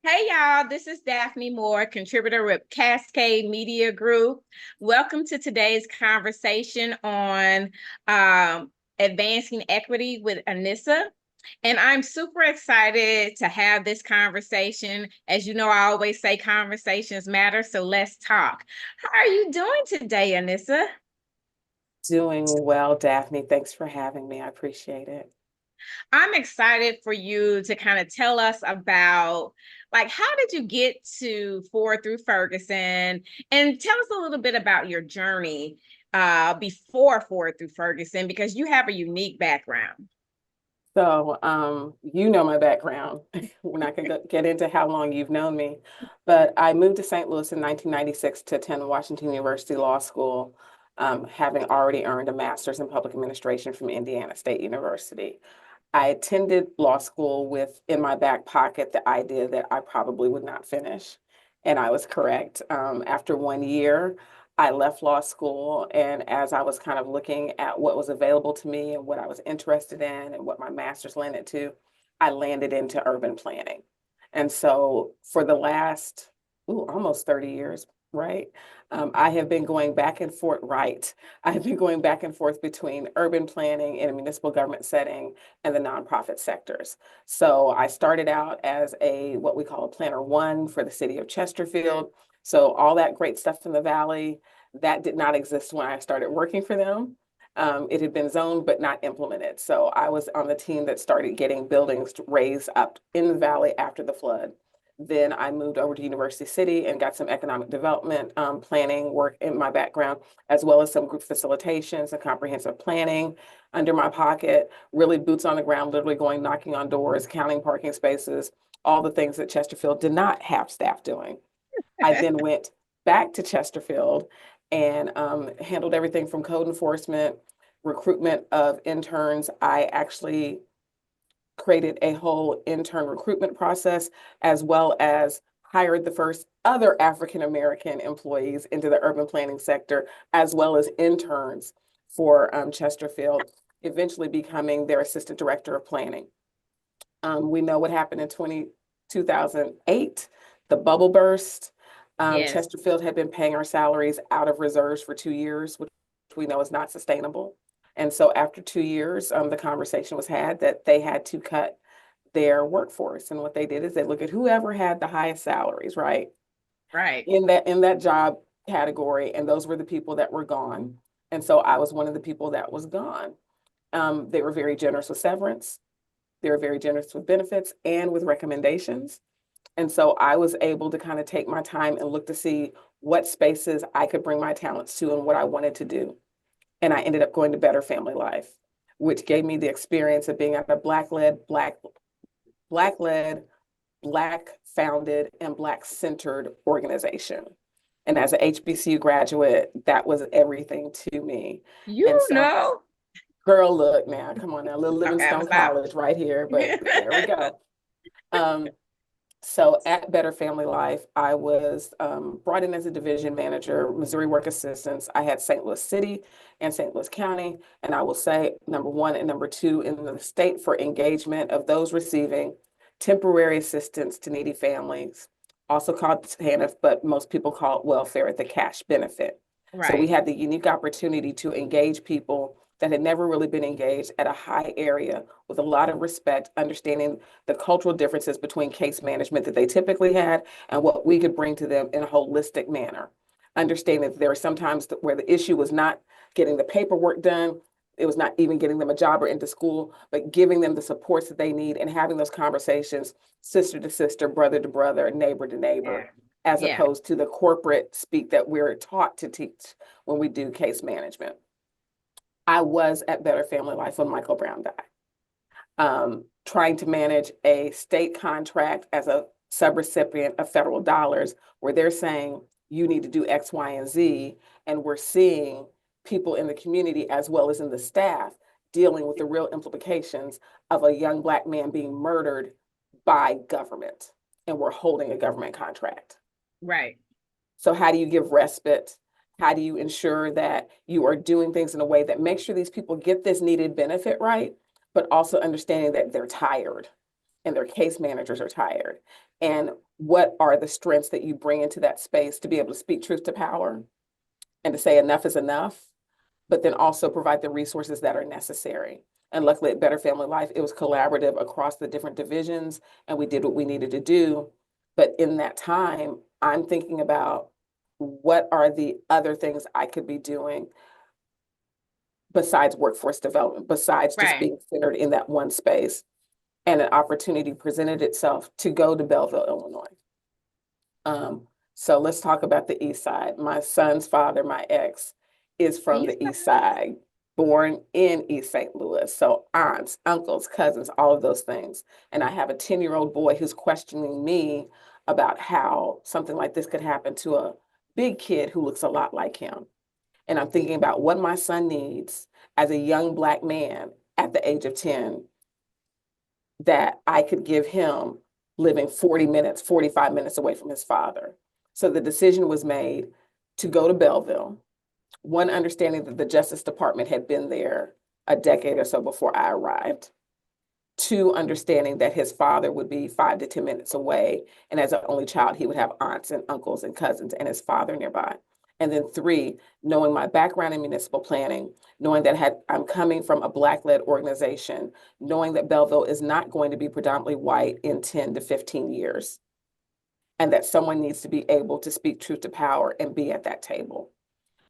Hey y'all, this is Daphne Moore, contributor with Cascade Media Group. Welcome to today's conversation on advancing equity with Annissa. And I'm super excited to have this conversation. As you know, I always say conversations matter, so let's talk. How are you doing today, Annissa? Doing well, Daphne. Thanks for having me. I appreciate it. I'm excited for you to kind of tell us about like how did you get to Ford through Ferguson and tell us a little bit about your journey before Ford through Ferguson because you have a unique background. You know my background. We're not going to get into how long you've known me, but I moved to St. Louis in 1996 to attend Washington University Law School, having already earned a master's in public administration from Indiana State University. I attended law school with in my back pocket the idea that I probably would not finish, and I was correct. After 1 year, I left law school, and as I was kind of looking at what was available to me and what I was interested in and what my master's landed to, I landed into urban planning. And so for the last almost 30 years, right? I have been going back and forth, right? I've been going back and forth between urban planning in a municipal government setting and the nonprofit sectors. So I started out as what we call a planner one for the city of Chesterfield. So all that great stuff in the valley, that did not exist when I started working for them. It had been zoned but not implemented. So I was on the team that started getting buildings raised up in the valley after the flood. Then I moved over to University City and got some economic development planning work in my background, as well as some group facilitations and comprehensive planning under my pocket, really boots on the ground, literally going knocking on doors, counting parking spaces, all the things that Chesterfield did not have staff doing. I then went back to Chesterfield and handled everything from code enforcement, recruitment of interns. I actually created a whole intern recruitment process, as well as hired the first other African American employees into the urban planning sector, as well as interns for Chesterfield, eventually becoming their assistant director of planning. We know what happened in 2008, the bubble burst. Yes. Chesterfield had been paying our salaries out of reserves for 2 years, which we know is not sustainable. And so after 2 years, the conversation was had that they had to cut their workforce. And what they did is they look at whoever had the highest salaries, right? Right. In that job category, and those were the people that were gone. And so I was one of the people that was gone. They were very generous with severance. They were very generous with benefits and with recommendations. And so I was able to kind of take my time and look to see what spaces I could bring my talents to and what I wanted to do. And I ended up going to Better Family Life, which gave me the experience of being at a black-led, black founded, and black centered organization. And as an HBCU graduate, that was everything to me. And You so, know. girl, look now, come on now, little Okay, I'm Livingstone stopped. College right here, but there we go. Um, So at Better Family Life, I was brought in as a division manager, Missouri Work Assistance. I had St. Louis City and St. Louis County, and I will say number one and number two in the state for engagement of those receiving temporary assistance to needy families, also called TANF, but most people call it welfare, the cash benefit. So we Right. had the unique opportunity to engage people that had never really been engaged at a high area with a lot of respect, understanding the cultural differences between case management that they typically had and what we could bring to them in a holistic manner. Understanding that there are sometimes where the issue was not getting the paperwork done, it was not even getting them a job or into school, but giving them the supports that they need and having those conversations, sister to sister, brother to brother, neighbor to neighbor, Yeah. as Yeah. opposed to the corporate speak that we're taught to teach when we do case management. I was at Better Family Life when Michael Brown died, trying to manage a state contract as a subrecipient of federal dollars where they're saying you need to do X, Y, and Z. And we're seeing people in the community as well as in the staff dealing with the real implications of a young Black man being murdered by government. And we're holding a government contract. Right. So, how do you give respite? How do you ensure that you are doing things in a way that makes sure these people get this needed benefit right, but also understanding that they're tired and their case managers are tired. And what are the strengths that you bring into that space to be able to speak truth to power and to say enough is enough, but then also provide the resources that are necessary. And luckily at Better Family Life, it was collaborative across the different divisions, and we did what we needed to do. But in that time, I'm thinking about what are the other things I could be doing besides workforce development, besides just Right. being centered in that one space. And an opportunity presented itself to go to Belleville, Illinois. So let's talk about the East Side. My son's father, my ex, is from East the East Side, born in East St. Louis. So aunts, uncles, cousins, all of those things. And I have a 10-year-old boy who's questioning me about how something like this could happen to a big kid who looks a lot like him. And I'm thinking about what my son needs as a young Black man at the age of 10 that I could give him living 40 minutes, 45 minutes away from his father. So the decision was made to go to Belleville, one understanding that the Justice Department had been there a decade or so before I arrived. Two, understanding that his father would be 5 to 10 minutes away. And as an only child, he would have aunts and uncles and cousins and his father nearby. And then three, knowing my background in municipal planning, knowing that I'm coming from a Black-led organization, knowing that Belleville is not going to be predominantly white in 10 to 15 years, and that someone needs to be able to speak truth to power and be at that table.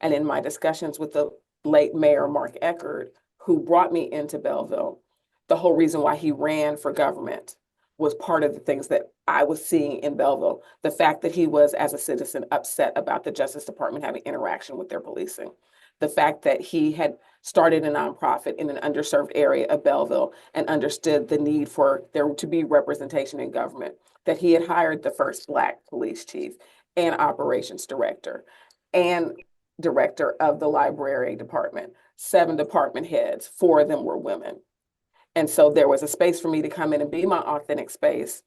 And in my discussions with the late Mayor Mark Eckert, who brought me into Belleville, the whole reason why he ran for government was part of the things that I was seeing in Belleville. The fact that he was, as a citizen, upset about the Justice Department having interaction with their policing. The fact that he had started a nonprofit in an underserved area of Belleville and understood the need for there to be representation in government. That he had hired the first Black police chief and operations director and director of the library department, 7 department heads, 4 of them were women. And so there was a space for me to come in and be my authentic space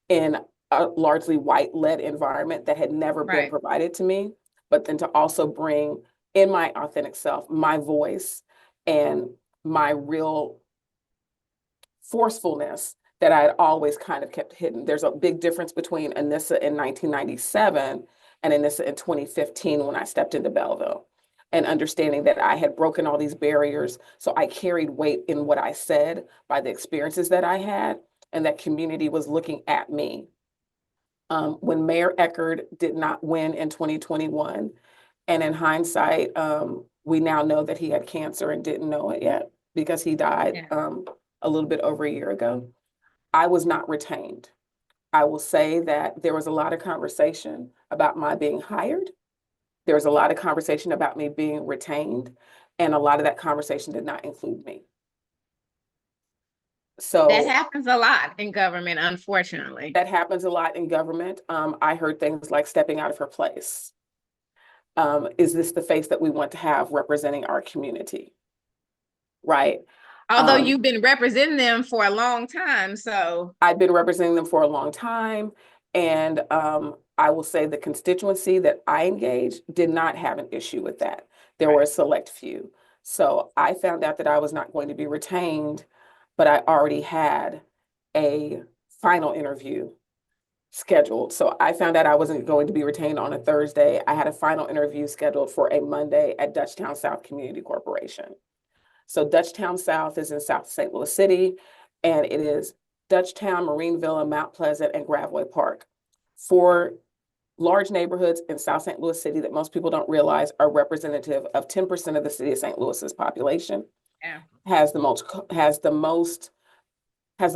in a largely white-led environment that had never been provided to me, but then to also bring in my authentic self, my voice and my real forcefulness that I had always kind of kept hidden. There's a big difference between Annissa in 1997 and Annissa in 2015 when I stepped into Belleville, and understanding that I had broken all these barriers. So I carried weight in what I said by the experiences that I had, and that community was looking at me. When Mayor Eckert did not win in 2021, and in hindsight, we now know that he had cancer and didn't know it yet because he died a little bit over a year ago. I was not retained. I will say that there was a lot of conversation about my being hired. There was a lot of conversation about me being retained, and a lot of that conversation did not include me. So that happens a lot in government, unfortunately. That happens a lot in government. I heard things like stepping out of her place. Is this the face that we want to have representing our community? Right. Although you've been representing them for a long time, so. I've been representing them for a long time. And I will say the constituency that I engaged did not have an issue with that. There were a select few. So I found out that I was not going to be retained, but I already had a final interview scheduled. So I found out I wasn't going to be retained on a Thursday. I had a final interview scheduled for a Monday at Dutchtown South Community Corporation. So Dutchtown South is in South St. Louis City, and it is Dutchtown, Marine Villa, Mount Pleasant, and Graveway Park. 4 large neighborhoods in South St. Louis City that most people don't realize are representative of 10% of the city of St. Louis's population. Yeah. Has the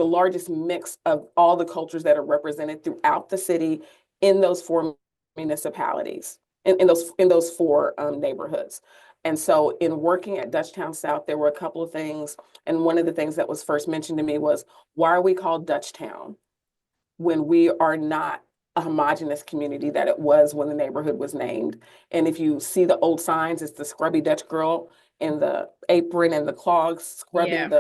largest mix of all the cultures that are represented throughout the city in those 4 municipalities, in those 4 neighborhoods. And so in working at Dutchtown South, there were a couple of things. And one of the things that was first mentioned to me was, why are we called Dutchtown when we are not a homogenous community that it was when the neighborhood was named? And if you see the old signs, it's the scrubby Dutch girl in the apron and the clogs scrubbing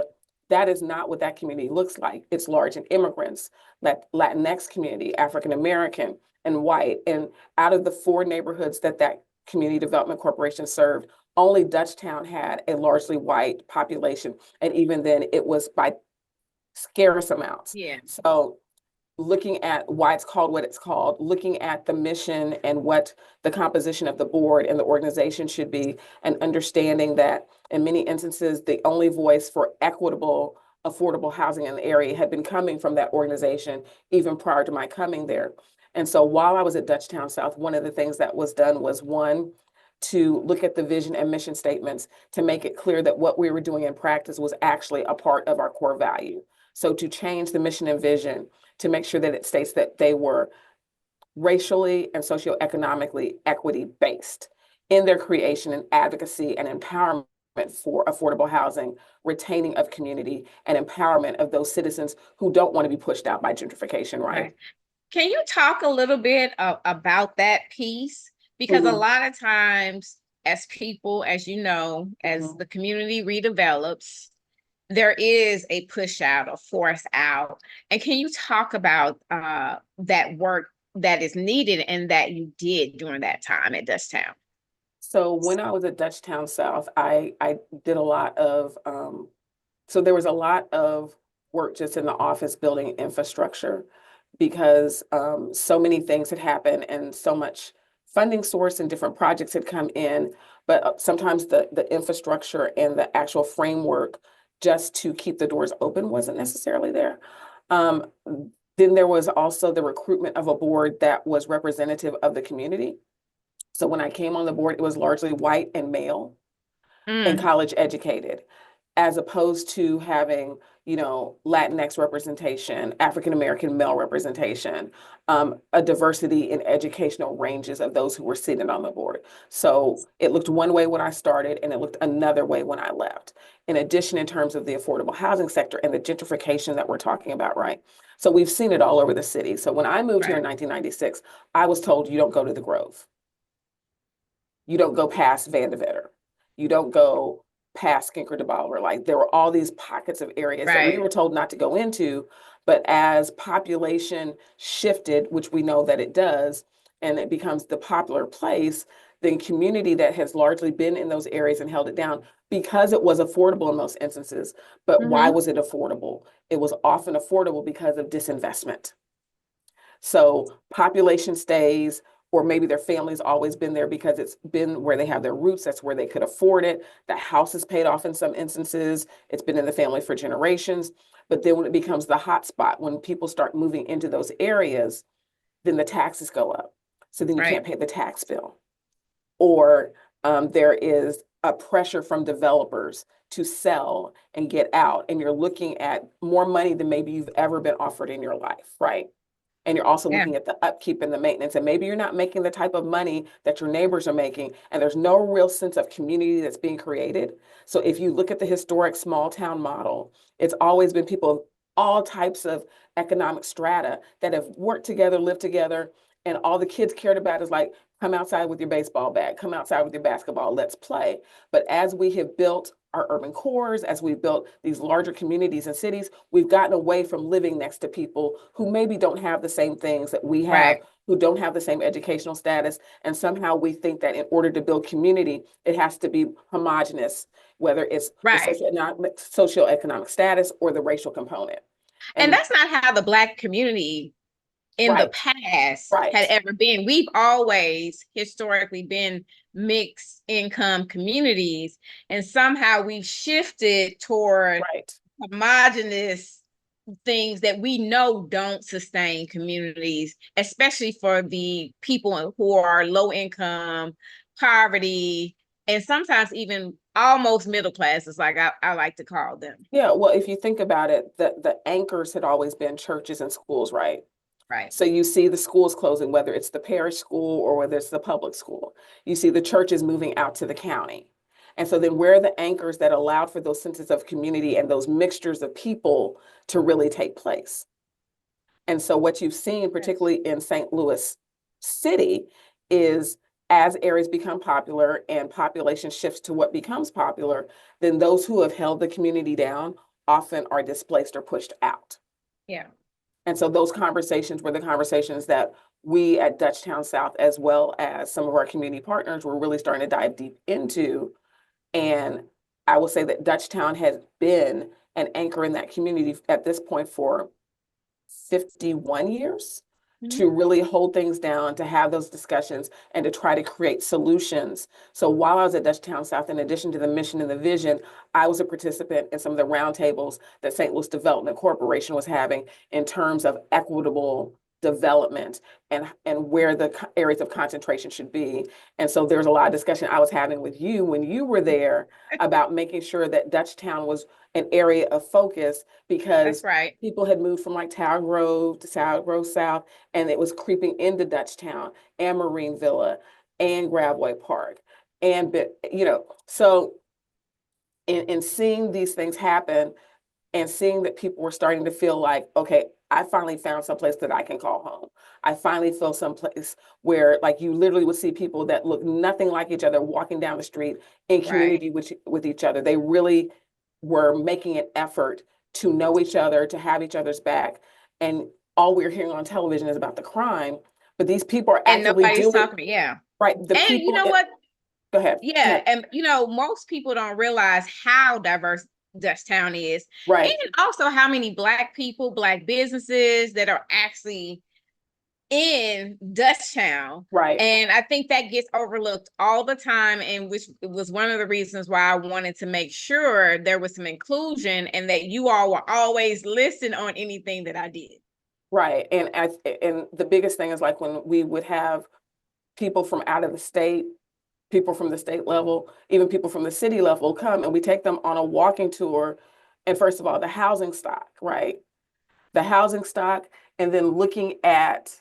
that is not what that community looks like. It's large in immigrants, Latinx community, African American, and white. And out of the 4 neighborhoods that Community Development Corporation served, only Dutchtown had a largely white population. And even then, it was by scarce amounts. Yeah. So looking at why it's called what it's called, looking at the mission and what the composition of the board and the organization should be, and understanding that in many instances, the only voice for equitable, affordable housing in the area had been coming from that organization even prior to my coming there. And so while I was at Dutchtown South, one of the things that was done was one, to look at the vision and mission statements to make it clear that what we were doing in practice was actually a part of our core value. So to change the mission and vision to make sure that it states that they were racially and socioeconomically equity based in their creation and advocacy and empowerment for affordable housing, retaining of community, and empowerment of those citizens who don't want to be pushed out by gentrification, right? Can you talk a little bit about that piece? Because a lot of times, as people, as you know, as the community redevelops, there is a push out, a force out. And can you talk about that work that is needed and that you did during that time at Dutchtown? So when I was at Dutchtown South, I did a lot of, so there was a lot of work just in the office building infrastructure because so many things had happened and so much funding source and different projects had come in, but sometimes the infrastructure and the actual framework just to keep the doors open wasn't necessarily there. Um, then there was also the recruitment of a board that was representative of the community. So when I came on the board, it was largely white and male and college educated, as opposed to having, you know, Latinx representation, African American male representation, a diversity in educational ranges of those who were sitting on the board. So it looked one way when I started, and it looked another way when I left. In addition, in terms of the affordable housing sector and the gentrification that we're talking about, right? So we've seen it all over the city. So when I moved here in 1996, I was told you don't go to the Grove. You don't go past Van de Vetter. You don't go past Skinker de Bolivar. Like there were all these pockets of areas that we were told not to go into. But as population shifted, which we know that it does, and it becomes the popular place, then community that has largely been in those areas and held it down because it was affordable in most instances. But why was it affordable? It was often affordable because of disinvestment. So population stays, or maybe their family's always been there because it's been where they have their roots. That's where they could afford it. The house is paid off in some instances. It's been in the family for generations. But then when it becomes the hot spot, when people start moving into those areas, then the taxes go up. So then you can't pay the tax bill. Or there is a pressure from developers to sell and get out. And you're looking at more money than maybe you've ever been offered in your life, right? And you're also looking at the upkeep and the maintenance. And maybe you're not making the type of money that your neighbors are making. And there's no real sense of community that's being created. So if you look at the historic small town model, it's always been people of all types of economic strata that have worked together, lived together. And all the kids cared about is like, come outside with your baseball bat, come outside with your basketball, let's play. But as we have built our urban cores, as we've built these larger communities and cities, we've gotten away from living next to people who maybe don't have the same things that we have, who don't have the same educational status. And somehow we think that in order to build community, it has to be homogenous, whether it's the socioeconomic status or the racial component. And that's not how the Black community in the past had ever been. We've always historically been mixed income communities, and somehow we've shifted toward homogenous things that we know don't sustain communities, especially for the people who are low income, poverty, and sometimes even almost middle classes, like I like to call them. Yeah, well, if you think about it, the anchors had always been churches and schools, right? So you see the schools closing, whether it's the parish school or whether it's the public school. You see the churches moving out to the county. And so then where are the anchors that allowed for those senses of community and those mixtures of people to really take place? And so what you've seen, particularly in St. Louis City, is as areas become popular and population shifts to what becomes popular, then those who have held the community down often are displaced or pushed out. Yeah. And so those conversations were the conversations that we at Dutchtown South, as well as some of our community partners, were really starting to dive deep into. And I will say that Dutchtown has been and anchor in that community at this point for 51 years to really hold things down, to have those discussions, and to try to create solutions. So while I was at Dutchtown South, in addition to the mission and the vision, I was a participant in some of the roundtables that St. Louis Development Corporation was having in terms of equitable development and where the areas of concentration should be. And so there's a lot of discussion I was having with you when you were there about making sure that Dutchtown was an area of focus, because That's right. people had moved from like Tower Grove to Tower Grove South, and it was creeping into Dutchtown and Marine Villa and Gravway Park. And, so in seeing these things happen and seeing that people were starting to feel like, okay, I finally found someplace that I can call home. I finally feel someplace where like you literally would see people that look nothing like each other walking down the street in community with each other. They really were making an effort to know each other, to have each other's back. And all we're hearing on television is about the crime, but these people are And actively nobody's doing, talking, yeah. right? The And you people, know what? go ahead. Yeah, and most people don't realize how diverse Dutchtown is, Right. and also how many Black people, Black businesses that are actually in Dutchtown. Right. And I think that gets overlooked all the time, and which was one of the reasons why I wanted to make sure there was some inclusion and that you all were always listen on anything that I did. Right. And the biggest thing is like when we would have people from out of the state, people from the state level, even people from the city level come, and we take them on a walking tour. And first of all, the housing stock, right? The housing stock, and then looking at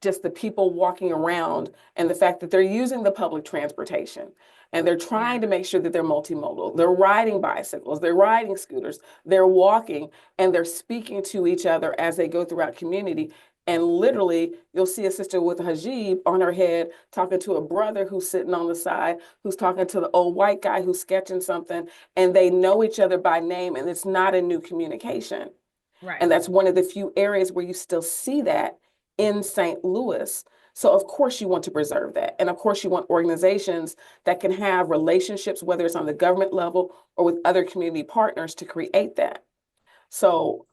just the people walking around and the fact that they're using the public transportation and they're trying to make sure that they're multimodal. They're riding bicycles, they're riding scooters, they're walking, and they're speaking to each other as they go throughout community. And literally, you'll see a sister with a hijab on her head talking to a brother who's sitting on the side, who's talking to the old white guy who's sketching something, and they know each other by name, and it's not a new communication. Right. And that's one of the few areas where you still see that in St. Louis. So of course you want to preserve that. And of course you want organizations that can have relationships, whether it's on the government level or with other community partners, to create that. So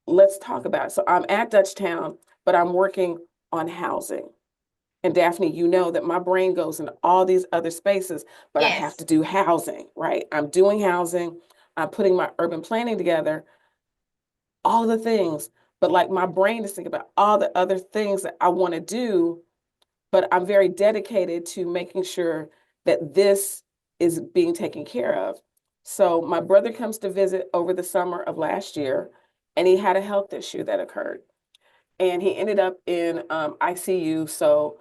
let's talk about it. So I'm at Dutchtown, but I'm working on housing. And Daphne, you know that my brain goes into all these other spaces, but I have to do housing, right? I'm doing housing. I'm putting my urban planning together, all the things, but like my brain is thinking about all the other things that I want to do, but I'm very dedicated to making sure that this is being taken care of. So my brother comes to visit over the summer of last year, and he had a health issue that occurred, and he ended up in ICU. So,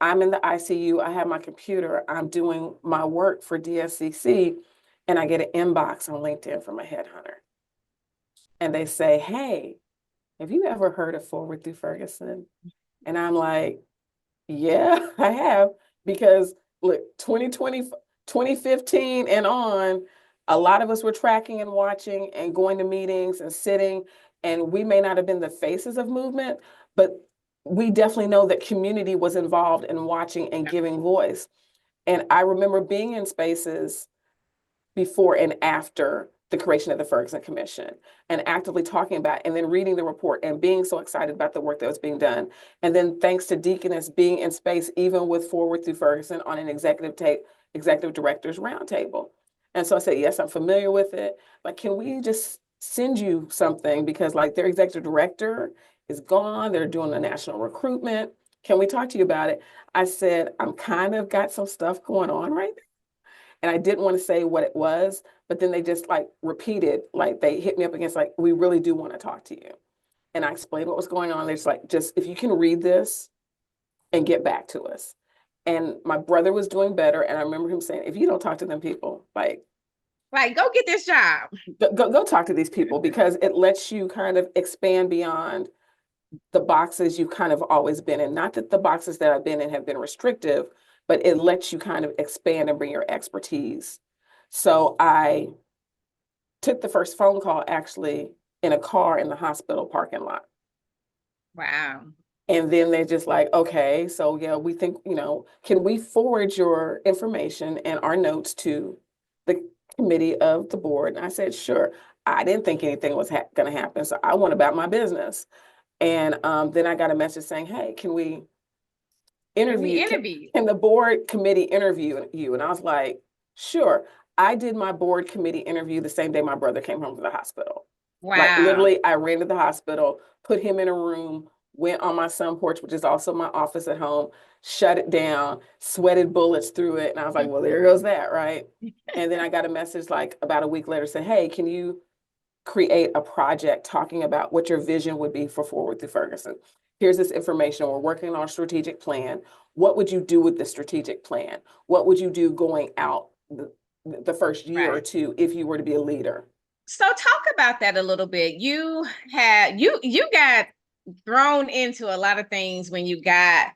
I'm in the ICU. I have my computer. I'm doing my work for DSCC, and I get an inbox on LinkedIn from a headhunter. And they say, hey, have you ever heard of Forward Through Ferguson? And I'm like, yeah, I have. Because look, 2020, 2015 and on, a lot of us were tracking and watching and going to meetings and sitting. And we may not have been the faces of movement, but we definitely know that community was involved in watching and giving voice. And I remember being in spaces before and after the creation of the Ferguson Commission, and actively talking about and then reading the report and being so excited about the work that was being done. And then thanks to Deaconess being in space, even with Forward Through Ferguson on an executive directors roundtable. And so I said, yes, I'm familiar with it. Like, can we just send you something? Because like their executive director is gone. They're doing a national recruitment. Can we talk to you about it? I said, I'm kind of got some stuff going on right now. And I didn't want to say what it was, but then they just like repeated, like they hit me up against like, we really do want to talk to you. And I explained what was going on. They're just like, just if you can read this and get back to us. And my brother was doing better. And I remember him saying, if you don't talk to them people, like go get this job. Go talk to these people, because it lets you kind of expand beyond the boxes you've kind of always been in. Not that the boxes that I've been in have been restrictive, but it lets you kind of expand and bring your expertise. So I took the first phone call actually in a car in the hospital parking lot. Wow. And then they're just like, okay, so yeah, we think, can we forward your information and our notes to the committee of the board. And I said, sure. I didn't think anything was going to happen. So I went about my business. And then I got a message saying, hey, can we Can we interview, interview? can the board committee interview you? And I was like, sure. I did my board committee interview the same day my brother came home from the hospital. Like Wow. literally, I ran to the hospital, put him in a room, went on my sun porch, which is also my office at home, shut it down, sweated bullets through it. And I was like, well, there goes that, right? And then I got a message like about a week later saying, hey, can you create a project talking about what your vision would be for Forward Through Ferguson? Here's this information. We're working on a strategic plan. What would you do with the strategic plan? What would you do going out the first year or Right. two if you were to be a leader? So talk about that a little bit. You got thrown into a lot of things when you got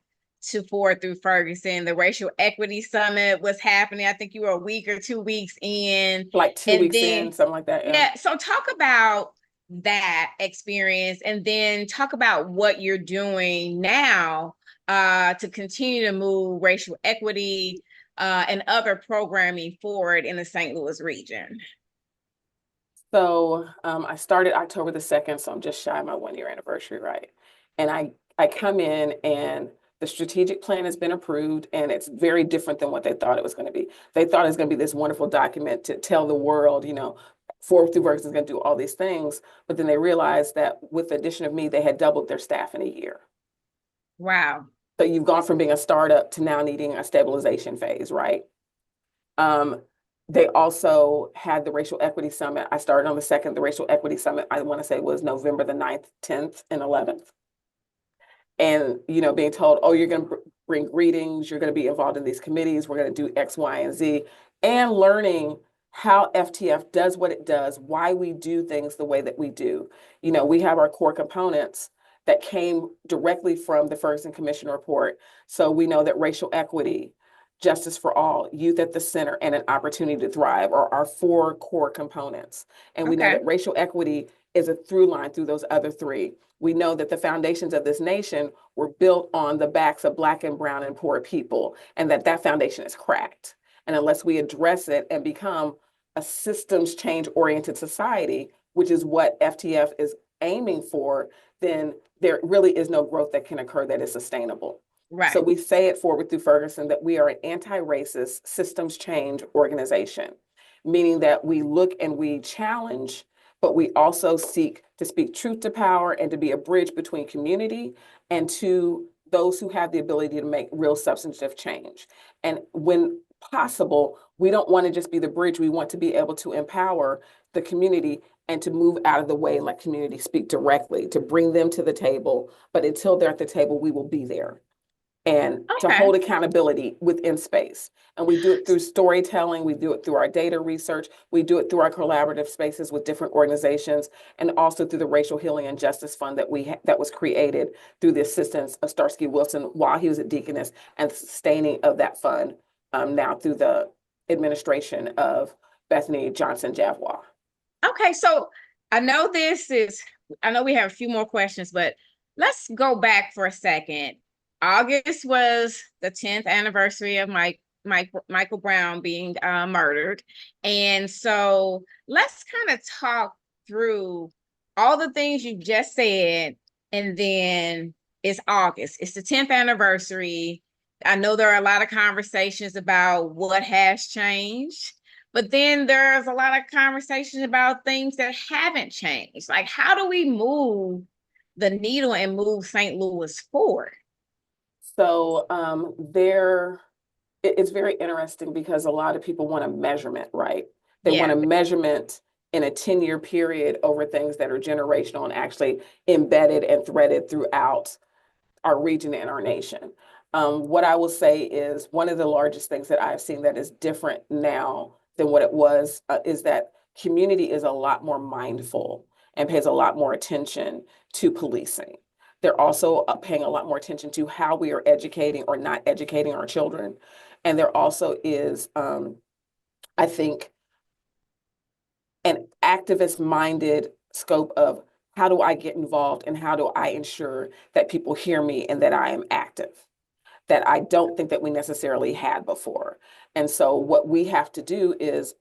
to Forward Through Ferguson. The racial equity summit was happening. I think you were a week or 2 weeks in. Like two And weeks in, then, something like that. Yeah. yeah, so talk about that experience and then talk about what you're doing now to continue to move racial equity and other programming forward in the St. Louis region. So I started October the 2nd, so I'm just shy of my 1 year anniversary, right? And I come in and the strategic plan has been approved and it's very different than what they thought it was going to be. They thought it was going to be this wonderful document to tell the world, Forward Through Works is going to do all these things. But then they realized that with the addition of me, they had doubled their staff in a year. Wow. So you've gone from being a startup to now needing a stabilization phase, right? Um, they also had the Racial Equity Summit. I started on the 2nd. The Racial Equity Summit, I want to say, was November the 9th, 10th, and 11th. And, being told, oh, you're going to bring greetings, you're going to be involved in these committees, we're going to do X, Y, and Z, and learning how FTF does what it does, why we do things the way that we do. We have our core components that came directly from the Ferguson Commission report. So we know that racial equity, justice for all, youth at the center, and an opportunity to thrive are our 4 core components. And we know Okay. that racial equity is a through line through those other 3. We know that the foundations of this nation were built on the backs of Black and brown and poor people, and that foundation is cracked. And unless we address it and become a systems change oriented society, which is what FTF is aiming for, then there really is no growth that can occur that is sustainable. So Right. we say it Forward Through Ferguson that we are an anti-racist systems change organization, meaning that we look and we challenge, but we also seek to speak truth to power and to be a bridge between community and to those who have the ability to make real substantive change. And when possible, we don't want to just be the bridge. We want to be able to empower the community and to move out of the way and let community speak directly, to bring them to the table. But until they're at the table, we will be there and to Okay. hold accountability within space. And we do it through storytelling, we do it through our data research, we do it through our collaborative spaces with different organizations, and also through the Racial Healing and Justice Fund that was created through the assistance of Starsky Wilson while he was at Deaconess, and the sustaining of that fund now through the administration of Bethany Johnson Javois. Okay. So I know I know we have a few more questions, but let's go back for a second. August was the 10th anniversary of Michael Brown being murdered. And so let's kind of talk through all the things you just said. And then it's August, it's the 10th anniversary. I know there are a lot of conversations about what has changed, but then there's a lot of conversations about things that haven't changed. Like, how do we move the needle and move St. Louis forward? So it's very interesting because a lot of people want a measurement, right? They want Yeah. a measurement in a 10-year period over things that are generational and actually embedded and threaded throughout our region and our nation. What I will say is one of the largest things that I've seen that is different now than what it was is that community is a lot more mindful and pays a lot more attention to policing. They're also paying a lot more attention to how we are educating or not educating our children. And there also is, I think, an activist-minded scope of how do I get involved and how do I ensure that people hear me and that I am active, that I don't think that we necessarily had before. And so what we have to do is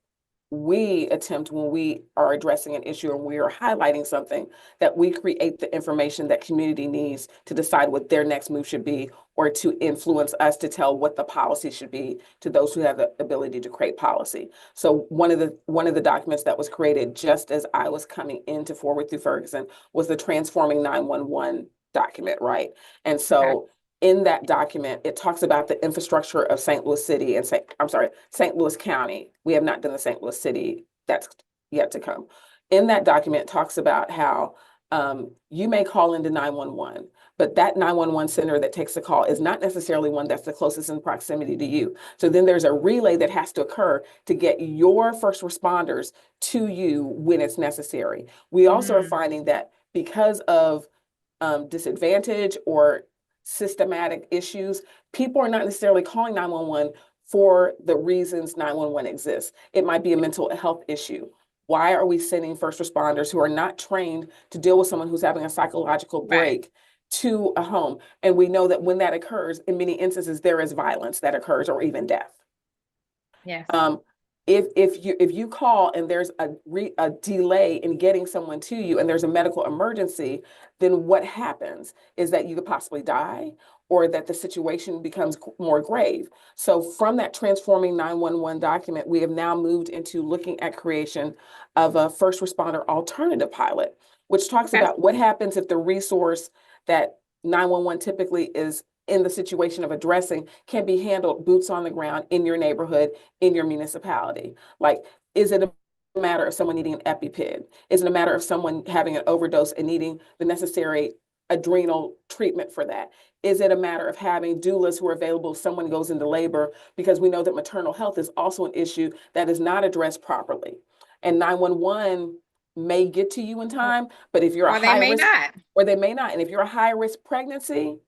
we attempt, when we are addressing an issue and we are highlighting something, that we create the information that community needs to decide what their next move should be, or to influence us to tell what the policy should be to those who have the ability to create policy. So one of the documents that was created just as I was coming into Forward Through Ferguson was the Transforming 911 document, right? And Okay. so in that document, it talks about the infrastructure of St. Louis City and St. Louis County. We have not done the St. Louis City. That's yet to come. In that document, it talks about how you may call into 911, but that 911 center that takes the call is not necessarily one that's the closest in proximity to you. So then there's a relay that has to occur to get your first responders to you when it's necessary. We also are Mm, finding that because of disadvantage or systematic issues, people are not necessarily calling 911 for the reasons 911 exists. It might be a mental health issue. Why are we sending first responders who are not trained to deal with someone who's having a psychological right. break to a home? And we know that when that occurs, in many instances, there is violence that occurs or even death. Yes. Um, if you call and there's a delay in getting someone to you and there's a medical emergency, then what happens is that you could possibly die or that the situation becomes more grave. So from that Transforming 911 document, we have now moved into looking at creation of a first responder alternative pilot, which talks Okay. about what happens if the resource that 911 typically is in the situation of addressing can be handled boots on the ground in your neighborhood, in your municipality. Like, is it a matter of someone needing an EpiPen? Is it a matter of someone having an overdose and needing the necessary adrenal treatment for that? Is it a matter of having doulas who are available if someone goes into labor? Because we know that maternal health is also an issue that is not addressed properly. And 911 may get to you in time, but if you're a Or they high may risk, not. or they may not, and if you're a high risk pregnancy,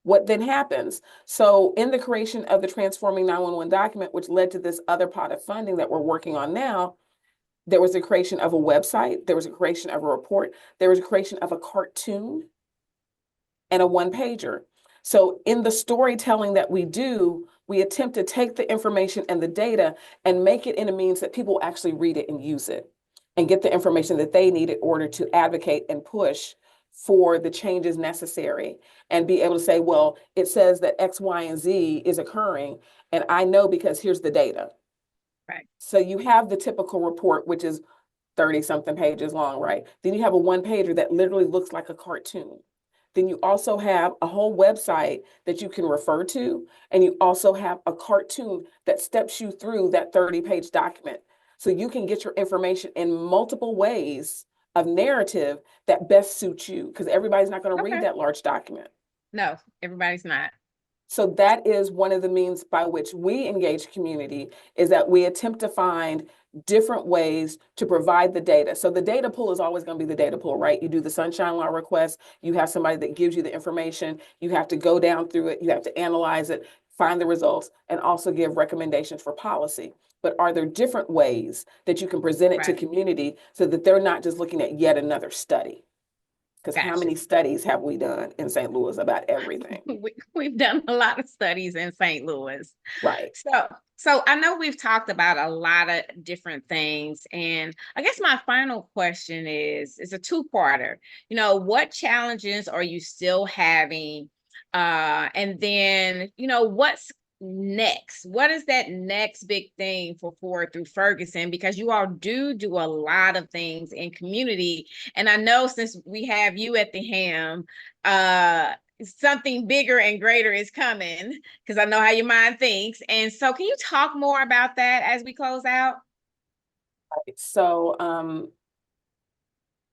what then happens? So in the creation of the Transforming 911 document, which led to this other pot of funding that we're working on now, there was a creation of a website, there was a creation of a report, there was a creation of a cartoon and a one pager. So in the storytelling that we do, we attempt to take the information and the data and make it in a means that people actually read it and use it and get the information that they need in order to advocate and push for the changes necessary and be able to say, well, it says that X, Y, and Z is occurring. And I know because here's the data. Right. So you have the typical report, which is 30 something pages long, right? Then you have a one pager that literally looks like a cartoon. Then you also have a whole website that you can refer to. And you also have a cartoon that steps you through that 30-page document. So you can get your information in multiple ways of narrative that best suits you, because everybody's not going to read Okay. that large document. No, everybody's not. So that is one of the means by which we engage community, is that we attempt to find different ways to provide the data. So the data pool is always going to be the data pool, right? You do the sunshine law request, you have somebody that gives you the information, you have to go down through it, you have to analyze it, find the results, and also give recommendations for policy. But are there different ways that you can present it to Right. community so that they're not just looking at yet another study? Because how Gotcha. many studies have we done in St. Louis about everything? We've done a lot of studies in St. Louis. Right. So I know we've talked about a lot of different things, and I guess my final question is a two-parter. What challenges are you still having? And then, what's next? What is that next big thing for Forward Through Ferguson? Because you all do a lot of things in community, and I know since we have you at the helm, something bigger and greater is coming, because I know how your mind thinks. And so can you talk more about that as we close out? So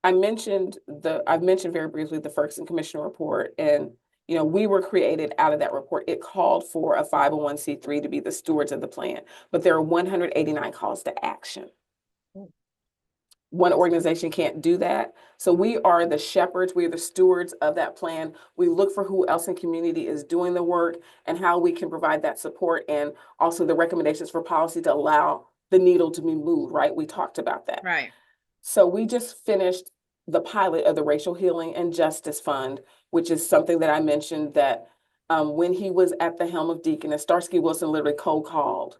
I've mentioned very briefly the Ferguson Commission report, and we were created out of that report. It called for a 501c3 to be the stewards of the plan, but there are 189 calls to action. One organization can't do that. So we are the shepherds, we are the stewards of that plan. We look for who else in community is doing the work and how we can provide that support, and also the recommendations for policy to allow the needle to be moved, right? We talked about that. Right. So we just finished the pilot of the Racial Healing and Justice Fund, which is something that I mentioned that when he was at the helm of Deacon, and Starsky Wilson literally cold called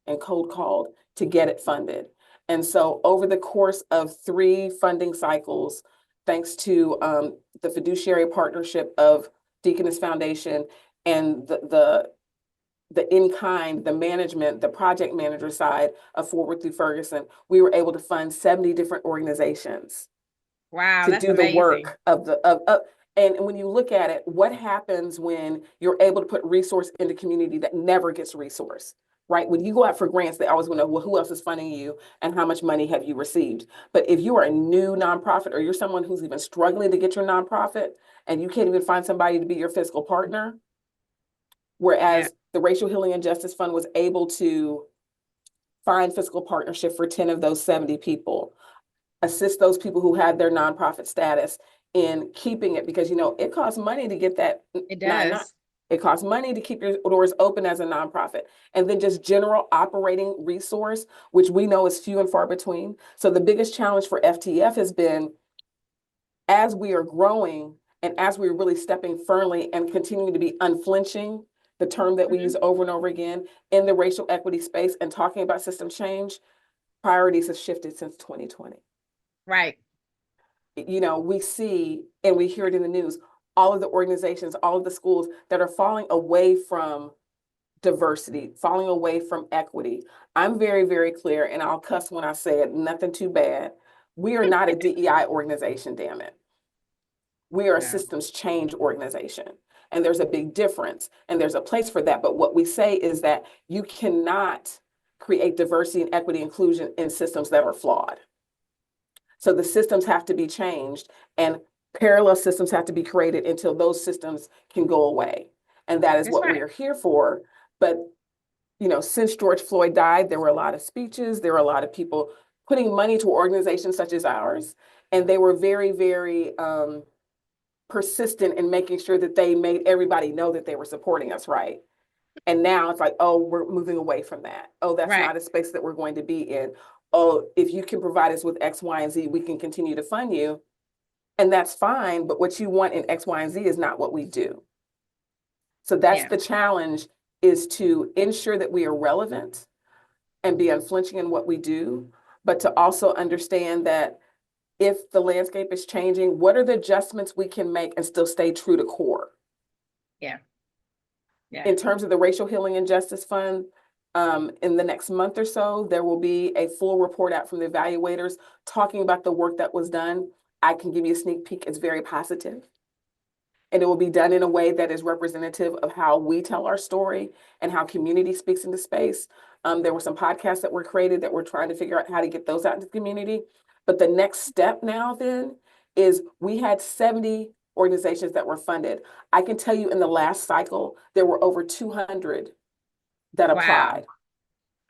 and cold called to get it funded. And so over the course of 3 funding cycles, thanks to the fiduciary partnership of Deaconess Foundation and the in-kind, the management, the project manager side of Forward Through Ferguson, we were able to fund 70 different organizations Wow, to that's do the amazing. work of and when you look at it, what happens when you're able to put resource into community that never gets resource, right? When you go out for grants, they always want to know, well, who else is funding you and how much money have you received? But if you are a new nonprofit or you're someone who's even struggling to get your nonprofit and you can't even find somebody to be your fiscal partner, whereas the Racial Healing and Justice Fund was able to find fiscal partnership for 10 of those 70 people, assist those people who had their nonprofit status in keeping it, because it costs money to get that. It does. It costs money to keep your doors open as a nonprofit, and then just general operating resource, which we know is few and far between. So the biggest challenge for FTF has been, as we are growing and as we're really stepping firmly and continuing to be unflinching, the term that we use over and over again in the racial equity space and talking about system change, priorities have shifted since 2020. Right. We see and we hear it in the news, all of the organizations, all of the schools that are falling away from diversity, falling away from equity. I'm very, very clear, and I'll cuss when I say it, nothing too bad. We are not a DEI organization, damn it. We are a systems change organization. And there's a big difference, and there's a place for that. But what we say is that you cannot create diversity and equity inclusion in systems that are flawed. So the systems have to be changed, and parallel systems have to be created until those systems can go away. And that is what we're here for. But, since George Floyd died, there were a lot of speeches, there were a lot of people putting money to organizations such as ours, and they were very, very persistent in making sure that they made everybody know that they were supporting us, right? And now it's like, oh, we're moving away from that. Oh, that's not a space that we're going to be in. Oh, if you can provide us with X, Y, and Z, we can continue to fund you. And that's fine, but what you want in X, Y, and Z is not what we do. So that's the challenge, is to ensure that we are relevant and be unflinching in what we do, but to also understand that if the landscape is changing, what are the adjustments we can make and still stay true to core? Yeah. In terms of the Racial Healing and Justice Fund, in the next month or so, there will be a full report out from the evaluators talking about the work that was done. I can give you a sneak peek. It's very positive. And it will be done in a way that is representative of how we tell our story and how community speaks into space. There were some podcasts that were created that we're trying to figure out how to get those out into the community. But the next step now then is, we had 70 organizations that were funded. I can tell you in the last cycle, there were over 200 that applied.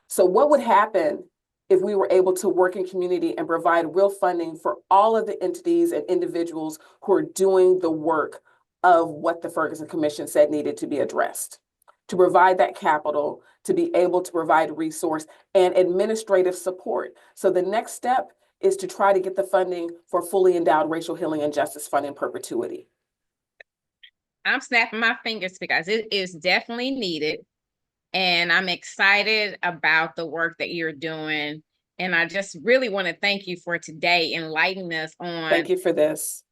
So what would happen if we were able to work in community and provide real funding for all of the entities and individuals who are doing the work of what the Ferguson Commission said needed to be addressed, to provide that capital, to be able to provide resource and administrative support. So the next step is to try to get the funding for fully endowed Racial Healing and Justice Fund in perpetuity. I'm snapping my fingers because it is definitely needed. And I'm excited about the work that you're doing. And I just really want to thank you for today, enlightening us on. Thank you for this.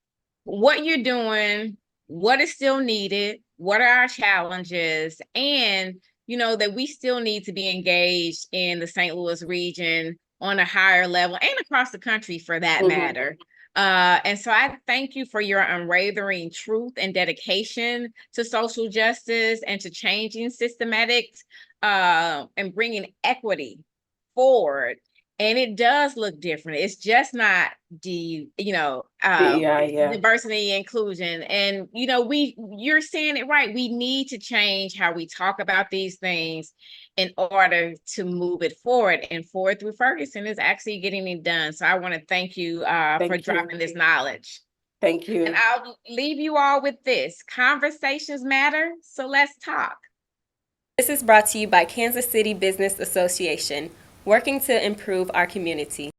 What you're doing, what is still needed, what are our challenges, and that we still need to be engaged in the St. Louis region on a higher level and across the country for that matter. And so I thank you for your unwavering truth and dedication to social justice and to changing systematics and bringing equity forward. And it does look different. It's just not diversity inclusion. And you're saying it right. We need to change how we talk about these things in order to move it forward. And Forward Through Ferguson is actually getting it done. So I want to thank you for dropping this knowledge. Thank you. And I'll leave you all with this. Conversations matter, so let's talk. This is brought to you by Kansas City Business Association, working to improve our community.